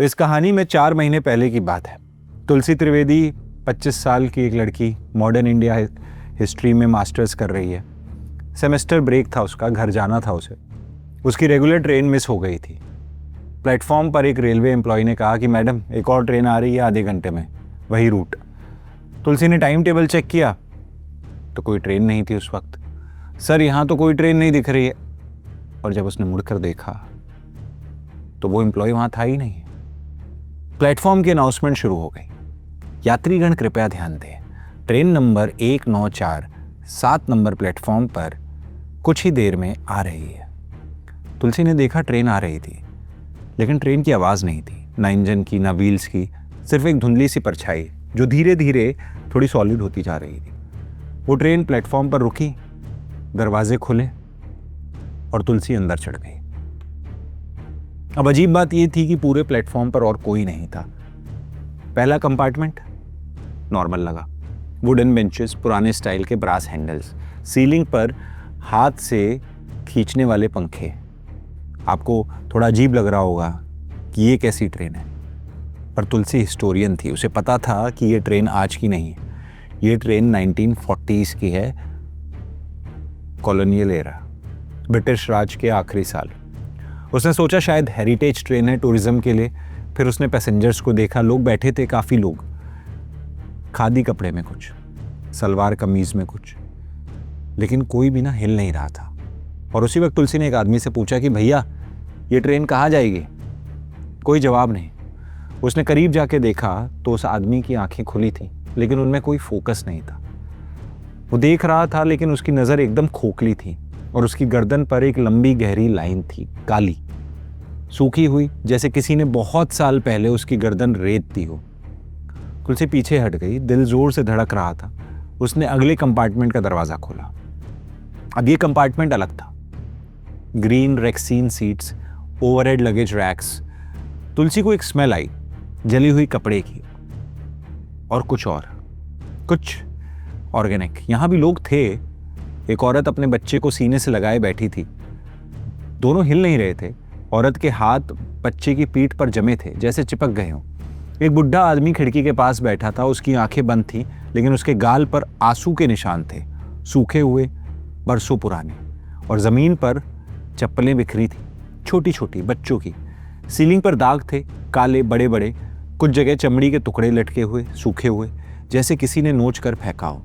तो इस कहानी में 4 महीने पहले की बात है। तुलसी त्रिवेदी 25 साल की एक लड़की, मॉडर्न इंडिया हिस्ट्री में मास्टर्स कर रही है। सेमेस्टर ब्रेक था उसका, घर जाना था उसे। उसकी रेगुलर ट्रेन मिस हो गई थी। प्लेटफॉर्म पर एक रेलवे एम्प्लॉय ने कहा कि मैडम एक और ट्रेन आ रही है आधे घंटे में, वही रूट। तुलसी ने टाइम टेबल चेक किया तो कोई ट्रेन नहीं थी उस वक्त। सर यहाँ तो कोई ट्रेन नहीं दिख रही है। और जब उसने मुड़कर देखा तो वो एम्प्लॉय वहां था ही नहीं। प्लेटफॉर्म की अनाउंसमेंट शुरू हो गई। यात्रीगण कृपया ध्यान दें, ट्रेन नंबर 194 7 नंबर प्लेटफॉर्म पर कुछ ही देर में आ रही है। तुलसी ने देखा ट्रेन आ रही थी, लेकिन ट्रेन की आवाज़ नहीं थी, ना इंजन की ना व्हील्स की, सिर्फ एक धुंधली सी परछाई जो धीरे धीरे थोड़ी सॉलिड होती जा रही थी। वो ट्रेन प्लेटफॉर्म पर रुकी, दरवाजे खुले और तुलसी अंदर चढ़ गई। अब अजीब बात यह थी कि पूरे प्लेटफॉर्म पर और कोई नहीं था। पहला कंपार्टमेंट नॉर्मल लगा, वुडन बेंचेस, पुराने स्टाइल के ब्रास हैंडल्स, सीलिंग पर हाथ से खींचने वाले पंखे। आपको थोड़ा अजीब लग रहा होगा कि ये कैसी ट्रेन है, पर तुलसी हिस्टोरियन थी, उसे पता था कि ये ट्रेन आज की नहीं है, ये ट्रेन 1940s की है, कॉलोनियल एरा, ब्रिटिश राज के आखिरी साल। उसने सोचा शायद हेरिटेज ट्रेन है टूरिज्म के लिए। फिर उसने पैसेंजर्स को देखा, लोग बैठे थे, काफ़ी लोग, खादी कपड़े में कुछ, सलवार कमीज में कुछ, लेकिन कोई भी ना हिल नहीं रहा था। और उसी वक्त तुलसी ने एक आदमी से पूछा कि भैया ये ट्रेन कहाँ जाएगी? कोई जवाब नहीं। उसने करीब जाके देखा तो उस आदमी की आंखें खुली थी, लेकिन उनमें कोई फोकस नहीं था। वो देख रहा था लेकिन उसकी नज़र एकदम खोखली थी और उसकी गर्दन पर एक लंबी गहरी लाइन थी, काली, सूखी हुई, जैसे किसी ने बहुत साल पहले उसकी गर्दन रेत दी हो। तुलसी पीछे हट गई, दिल जोर से धड़क रहा था। उसने अगले कंपार्टमेंट का दरवाजा खोला। अब ये कंपार्टमेंट अलग था, green rexine seats, overhead luggage racks. Tulsi को एक स्मेल आई, जली हुई कपड़े की और कुछ ऑर्गेनिक। यहां भी लोग थे। एक औरत अपने बच्चे को सीने से लगाए बैठी थी, दोनों हिल नहीं रहे थे। औरत के हाथ बच्चे की पीठ पर जमे थे, जैसे चिपक गए हों। एक बुढ़ा आदमी खिड़की के पास बैठा था, उसकी आंखें बंद थी, लेकिन उसके गाल पर आंसू के निशान थे, सूखे हुए, बरसों पुराने। और जमीन पर चप्पलें बिखरी थी, छोटी छोटी बच्चों की। सीलिंग पर दाग थे, काले बड़े बड़े, कुछ जगह चमड़ी के टुकड़े लटके हुए, सूखे हुए, जैसे किसी ने नोच कर फेंका हो।